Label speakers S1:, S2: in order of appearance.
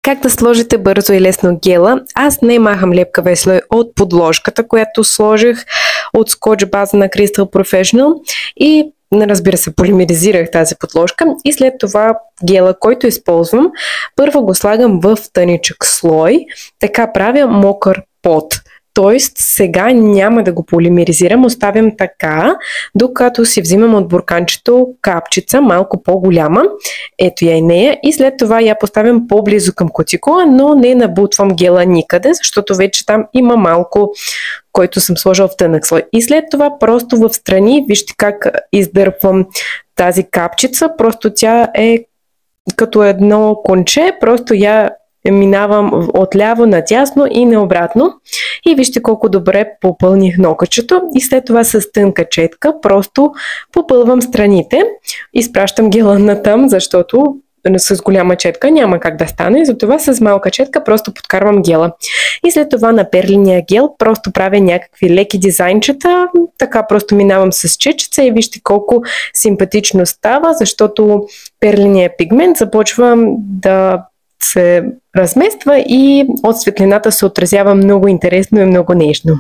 S1: Как да сложите бързо и лесно гела? Аз не махам лепкавия слой от подложката, която сложих от Scotch база на Crystal Professional и разбира се, полимеризирах тази подложка и след това гела, който използвам, първо го слагам в тъничък слой, така правя мокър пот. Тоест сега няма да го полимеризирам, оставям така, докато си взимам от бурканчето капчица, малко по-голяма. Ето я и нея. И след това я поставям по-близо към кутикула, но не набутвам гела никъде, защото вече там има малко, който съм сложила в тънък слой. И след това просто в страни, вижте как издърпвам тази капчица, просто тя е като едно конче, просто я минавам отляво надясно и наобратно. И вижте колко добре попълних нокъчето и след това с тънка четка просто попълвам страните. Изпращам гела натам, защото с голяма четка няма как да стане, затова с малка четка просто подкарвам гела. И след това на перлиния гел просто правя някакви леки дизайнчета, така просто минавам с чечеца и вижте колко симпатично става, защото перлиния пигмент започва да се размества и от светлината се отразява много интересно и много нежно.